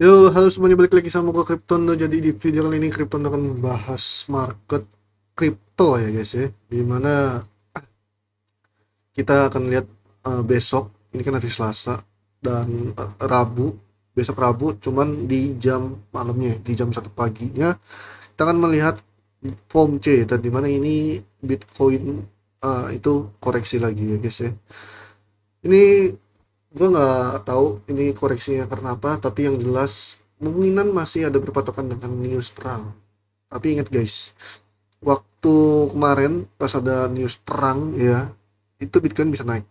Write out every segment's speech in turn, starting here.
Yo, halo semuanya, balik lagi sama gue Krypton. Jadi di video kali ini Krypton akan membahas market kripto ya guys ya. Dimana kita akan lihat besok, ini kan hari Selasa dan Rabu. Besok Rabu cuman di jam malamnya, di jam 1 paginya kita akan melihat POMC dan dimana ini Bitcoin itu koreksi lagi ya guys ya. Ini gue nggak tahu ini koreksinya karena apa, tapi yang jelas kemungkinan masih ada berpatokan dengan news perang. Tapi ingat guys, waktu kemarin pas ada news perang ya, itu Bitcoin bisa naik.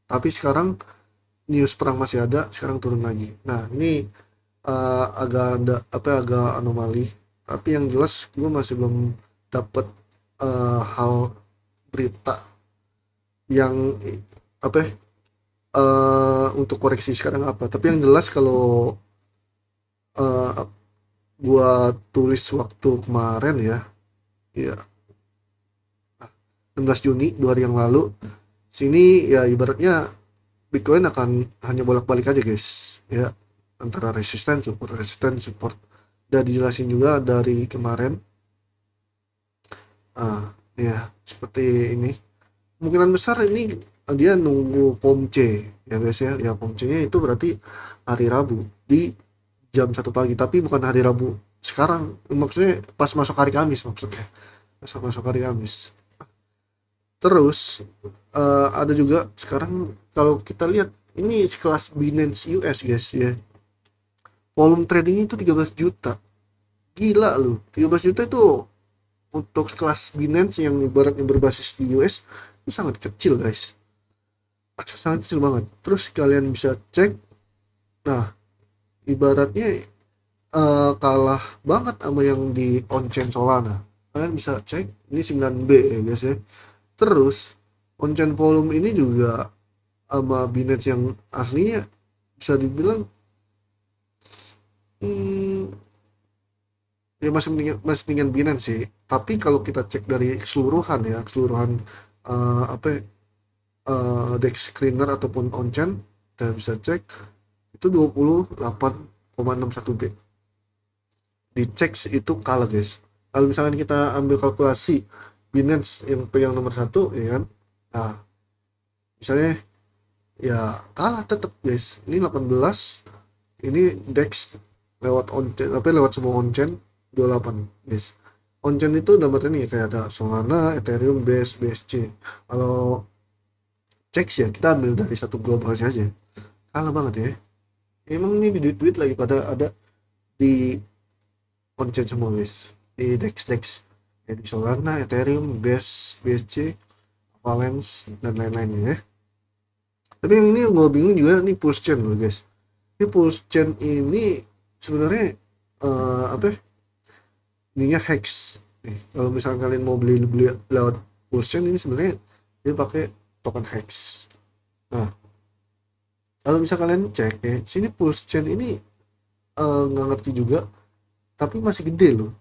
Tapi sekarang news perang masih ada, sekarang turun lagi. Nah ini agak ada apa ya, agak anomali. Tapi yang jelas gue masih belum dapat hal berita yang apa ya, untuk koreksi sekarang apa. Tapi yang jelas kalau eh, gua tulis waktu kemarin ya, ya 16 Juni 2 hari yang lalu, sini ya ibaratnya Bitcoin akan hanya bolak-balik aja guys, ya antara resisten support. Udah dijelasin juga dari kemarin. Ya seperti ini. Kemungkinan besar ini dia nunggu POMC ya guys ya. Ya POMC-nya itu berarti hari Rabu di jam 1 pagi, tapi bukan hari Rabu sekarang, maksudnya pas masuk hari Kamis, maksudnya masuk hari Kamis. Terus ada juga sekarang kalau kita lihat ini sekelas Binance US guys ya, volume tradingnya itu 13 juta. Gila lu, 13 juta itu untuk sekelas Binance yang ibaratnya berbasis di US itu sangat kecil guys, sangat kecil banget. Terus kalian bisa cek, nah ibaratnya kalah banget sama yang di on-chain Solana. Kalian bisa cek ini 9B ya guys ya. Terus on-chain volume ini juga sama Binance yang aslinya bisa dibilang hmm, ya masih mendingan Binance sih. Tapi kalau kita cek dari keseluruhan ya, keseluruhan apa ya, DEX screener ataupun on-chain, kita bisa cek itu 28,61B. Dicek itu kalah guys. Kalau misalkan kita ambil kalkulasi Binance yang pegang nomor satu ya kan, nah misalnya ya kalah tetap guys. Ini 18, ini Dex lewat on-chain apa lewat semua on-chain 28 guys. On-chain itu dapat ini ya, kayak ada Solana, Ethereum, BASE, BSC. Kalau cek ya kita ambil dari satu global saja, kalah banget ya. Emang ini di duit-duit lagi pada ada di on-chain semua guys, di Dex ya, di Solana, Ethereum, BASE, BSC, Valence dan lain-lainnya ya. Tapi yang ini gue bingung juga nih, pulse chain loh guys. Ini pulse chain ini sebenarnya apa ya, ininya hex nih. Kalau misalnya kalian mau beli lewat pulse chain ini sebenarnya dia pakai token hex. Nah kalau misalnya kalian cek ya sini pulse chain ini, nggak ngerti juga, tapi masih gede loh.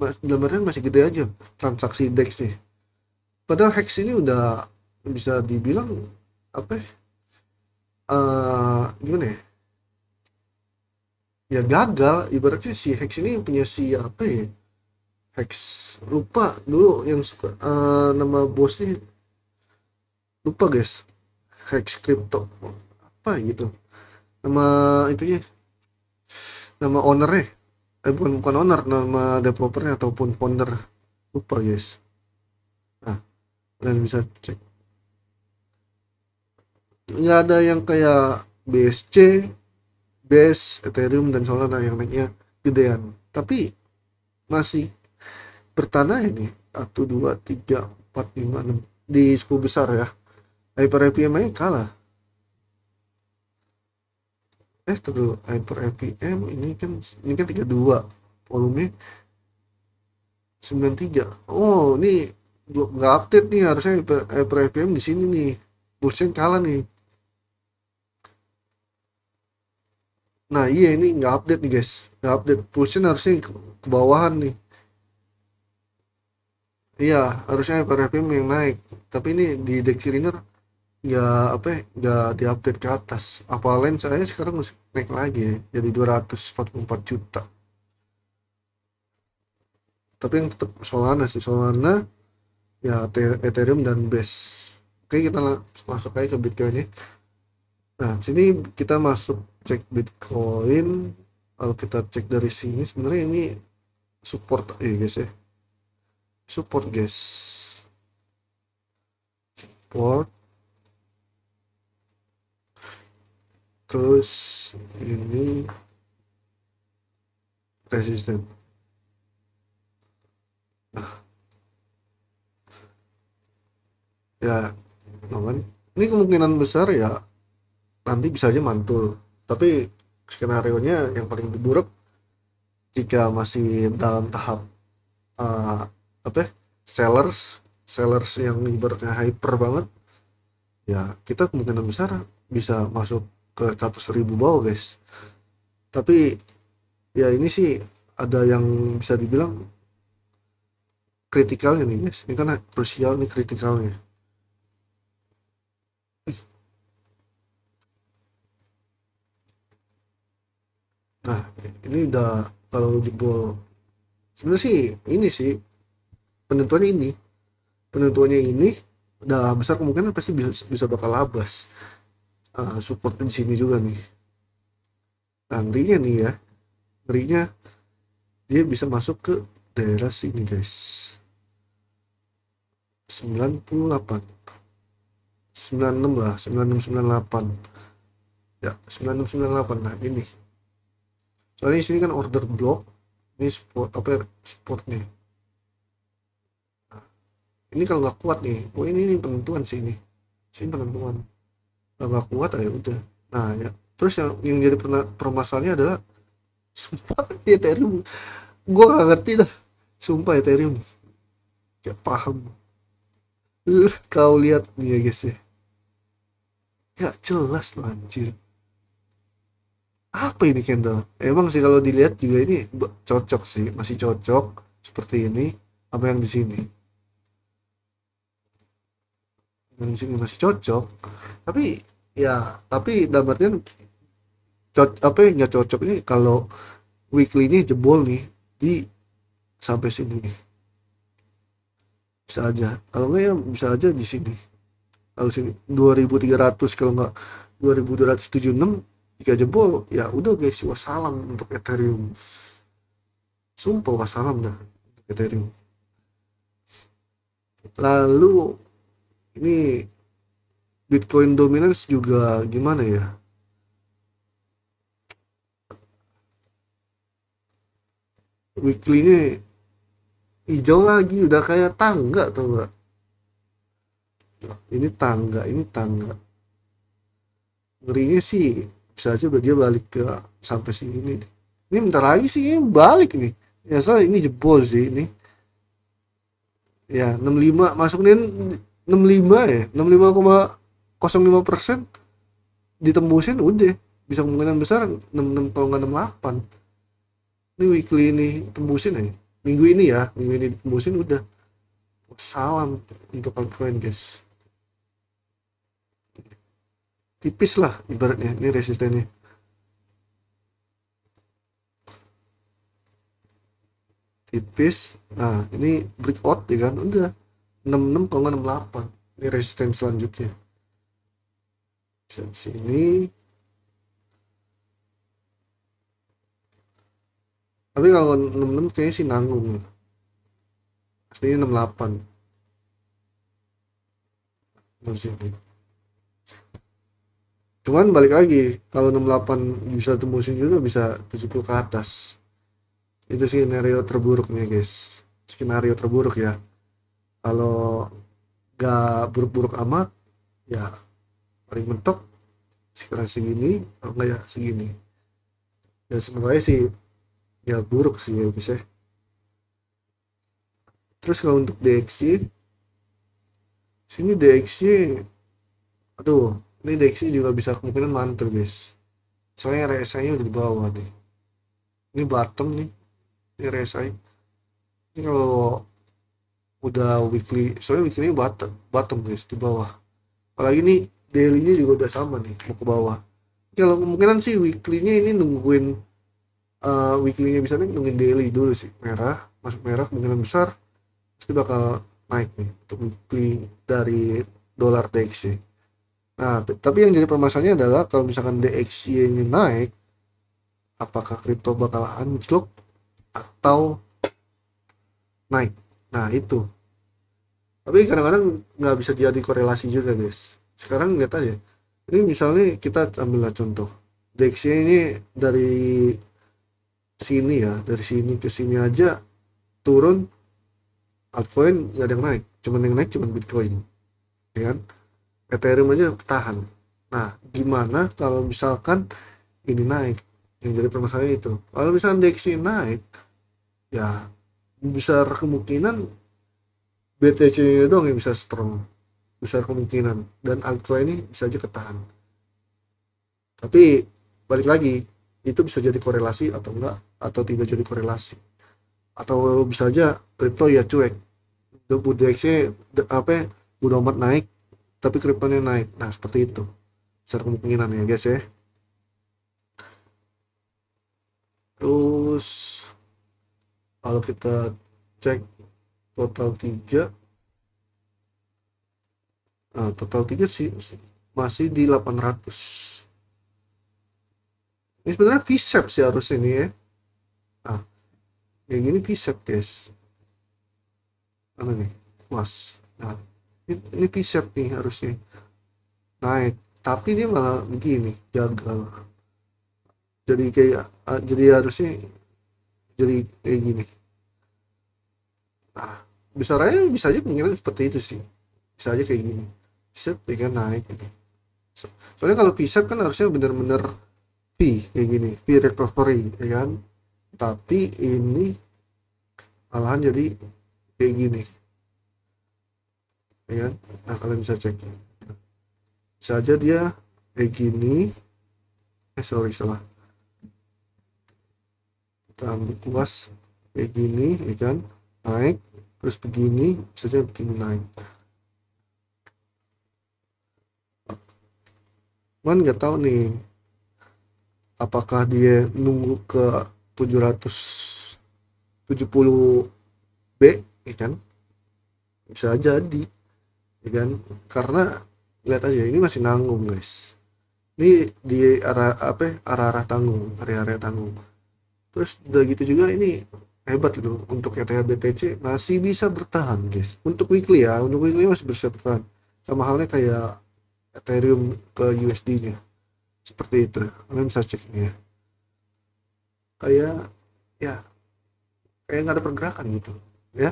Gambarnya masih gede aja transaksi DEX nih. Padahal hex ini udah bisa dibilang apa ya, gimana ya, ya gagal ibaratnya. Si Hex ini punya si apa ya, Hex lupa dulu yang suka nama bosnya lupa guys. Hex Crypto apa gitu nama itunya, nama ownernya, bukan owner, nama developernya ataupun founder, lupa guys. Nah kalian bisa cek, nggak ada yang kayak BSC, Base, Ethereum dan Solana yang naiknya gedean, tapi masih bertanah ini 1 2 3 4 5 6 di 10 besar ya. Hyper IPM aja kalah. Terus Hyper IPM ini kan 32, volumenya 93. Oh ini belum, nggak update nih, harusnya Hyper IPM di sini nih. Bullsen kalah nih. Nah iya ini nggak update nih guys, nggak update. Bullsen harusnya ke bawahan nih. Iya harusnya Hyper IPM yang naik, tapi ini di deck cleaner ya apa ya, nggak diupdate ke atas. Avalanche saya sekarang masih naik lagi ya, jadi 244 juta. Tapi yang tetap Solana sih, Solana ya Ethereum dan Base. Oke, kita masuk aja ke Bitcoin ya. Nah, sini kita masuk cek Bitcoin. Kalau kita cek dari sini sebenarnya ini support guys ya. Support guys. Support. Terus ini resisten. Nah, ya, aman. Ini kemungkinan besar ya nanti bisa aja mantul. Tapi skenario nya yang paling buruk jika masih dalam tahap eh, apa ya, sellers sellers yang ibaratnya hyper banget, ya kita kemungkinan besar bisa masuk ke 100.000 bawah guys. Tapi ya ini sih ada yang bisa dibilang kritikalnya nih guys, ini kan krusial nih kritikalnya. Nah, ini udah kalau jebol sebenarnya sih ini sih penentuannya ini penentuannya ini udah besar kemungkinan pasti bisa bisa bakal labas. Support di sini juga nih. Nah, ngerinya nih ya, ngerinya dia bisa masuk ke daerah sini guys, 98, 96 lah, 9698 ya, 9698. Nah ini soalnya di sini kan order block, ini support apa ya, support nih. Nah, ini kalau nggak kuat nih, oh ini penentuan sih, ini sini penentuan. Kalau nggak kuat ya udah. Nah ya, terus yang jadi permasalahannya adalah sumpah Ethereum, gue gak ngerti dah, sumpah Ethereum gak paham. Kau lihat nih ya guys ya, gak jelas loh anjir, apa ini candle. Emang sih kalau dilihat juga ini cocok sih, masih cocok seperti ini. Apa yang di sini, yang di sini masih cocok. Tapi ya, tapi dalam artian apa yang nggak cocok ini kalau weekly ini jebol nih di sampai sini nih, bisa aja. Kalau nggak ya bisa aja di sini. Kalau sini 2300, kalau nggak 2276, jika jebol ya udah guys, wassalam untuk Ethereum. Sumpah wassalam dah untuk Ethereum. Lalu ini Bitcoin dominance juga gimana ya? Weekly ini hijau lagi, udah kayak tangga tuh nggak? Ini tangga, ini tangga. Ngerinya sih bisa aja udah dia balik ke sampai sini nih. Ini bentar lagi sih ini balik nih. Ya soalnya ini jebol sih ini. Ya 65 masuk nih, 65 ya, 65,05% ditembusin udah bisa kemungkinan besar 66 kalau nggak 68. Ini weekly ini tembusin aja. Minggu ini ya, minggu ini tembusin udah. Salam untuk altcoin guys. Tipis lah ibaratnya ini resistennya. Tipis. Nah, ini breakout ya kan. Udah 66 kalau nggak 68. Ini resisten selanjutnya. Bisa di sini. Tapi kalau 66 kayaknya sih nanggung. Aslinya 68. Masih. Cuman balik lagi, kalau 68 bisa tembusin juga bisa 70 ke atas. Itu skenario terburuknya guys. Skenario terburuk ya. Kalau gak buruk-buruk amat, ya paling mentok sekitar segini, kalau nggak ya segini. Ya sebenarnya sih ya buruk sih ya guys ya. Terus kalau untuk DXY, sini DXY, aduh, ini DXY juga bisa kemungkinan mantul guys. Soalnya RSI-nya udah di bawah nih. Ini bottom nih, ini RSI. Ini kalau udah weekly, soalnya weekly bottom, bottom guys di bawah. Apalagi ini daily-nya juga udah sama nih mau ke bawah. Kalau kemungkinan sih weekly-nya ini nungguin weekly-nya bisa nih nungguin daily dulu sih, merah masuk merah kemungkinan besar pasti bakal naik nih untuk weekly dari dolar DXY. Nah, tapi yang jadi permasalahannya adalah kalau misalkan DXY ini naik, apakah kripto bakal anjlok atau naik? Nah, itu. Tapi kadang-kadang nggak bisa jadi korelasi juga, guys. Sekarang lihat aja. Ini misalnya kita ambillah contoh. DXY ini dari sini ya, dari sini ke sini aja turun, altcoin nggak ada yang naik. Cuman yang naik cuman Bitcoin, ya kan? Ethereum aja tahan. Nah, gimana kalau misalkan ini naik? Yang jadi permasalahan itu. Kalau misalkan DXY naik, ya besar kemungkinan BTC doang yang bisa strong, besar kemungkinan, dan altcoin ini bisa aja ketahan. Tapi balik lagi, itu bisa jadi korelasi atau enggak, atau tidak jadi korelasi, atau bisa aja kripto ya cuek, DXY apa ya, udah amat naik tapi kriptonya naik. Nah, seperti itu besar kemungkinan ya guys ya. Terus kalau kita cek total 3, nah, total 3 sih masih di 800. Ini sebenarnya V-shap sih harus ini ya. Nah, kayak gini V-shap guys. Mana nih? Mas. Nah, ini V-shap nih harusnya naik. Tapi dia malah begini, gagal. Jadi kayak jadi harusnya jadi kayak gini. Nah, bisa aja kemungkinan seperti itu sih. Bisa aja kayak gini. Bisa kan naik gitu. Soalnya kalau V-shap kan harusnya bener-bener V kayak gini, V recovery ya kan. Tapi ini malahan jadi kayak gini ya kan. Nah, kalian bisa cek, bisa aja dia kayak gini, sorry salah, kita ambil kuas kayak gini ya kan, naik terus begini, bisa aja begini naik. Cuman nggak tahu nih apakah dia nunggu ke 770 B ya kan, bisa jadi ya kan, karena lihat aja ini masih nanggung guys, ini di arah apa ya, arah-arah tanggung, area-area tanggung. Terus udah gitu juga ini hebat gitu, untuk ETH BTC masih bisa bertahan guys, untuk weekly ya, untuk weekly masih bisa bertahan, sama halnya kayak Ethereum ke USD nya seperti itu. Kalian bisa cek ya, kayak ya kayak nggak ada pergerakan gitu ya,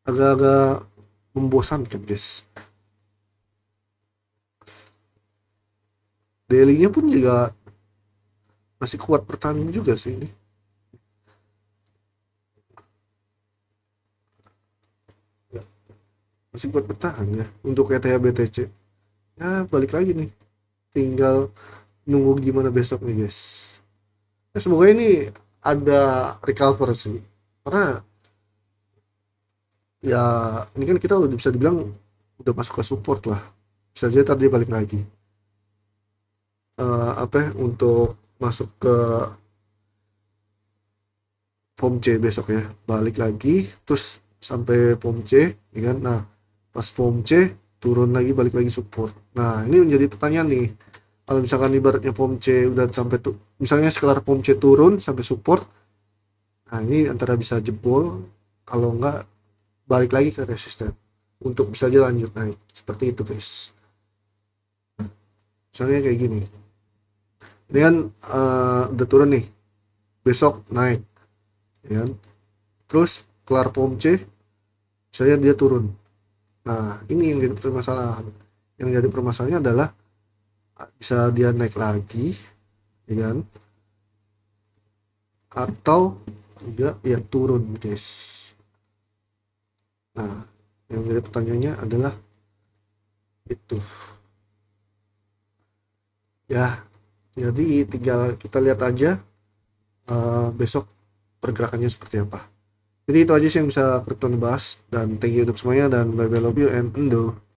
agak-agak membosankan guys. Daily-nya pun juga masih kuat bertahan juga sih ini. Ya, masih kuat bertahan ya untuk ETH BTC. Ya balik lagi nih, tinggal nunggu gimana besok nih guys. Ya, semoga ini ada recover sih, karena ya ini kan kita udah bisa dibilang udah masuk ke support lah, bisa aja tadi balik lagi apa ya, untuk masuk ke form C besok ya, balik lagi terus sampai form C ya kan. Nah, pas form C turun lagi, balik lagi support. Nah, ini menjadi pertanyaan nih, kalau misalkan ibaratnya form C udah sampai tuh, misalnya sekelar form C turun sampai support, nah ini antara bisa jebol, kalau enggak balik lagi ke resisten untuk bisa aja lanjut naik seperti itu guys. Misalnya kayak gini, ini kan udah turun nih, besok naik ya kan, terus kelar form C saya dia turun. Nah, ini yang jadi permasalahan, yang jadi permasalahannya adalah bisa dia naik lagi ya kan, atau enggak ya turun guys. Nah, yang jadi pertanyaannya adalah itu ya, jadi tinggal kita lihat aja besok pergerakannya seperti apa. Jadi itu aja sih yang bisa Krypton bahas, dan thank you untuk semuanya, dan bye bye, love you and endo.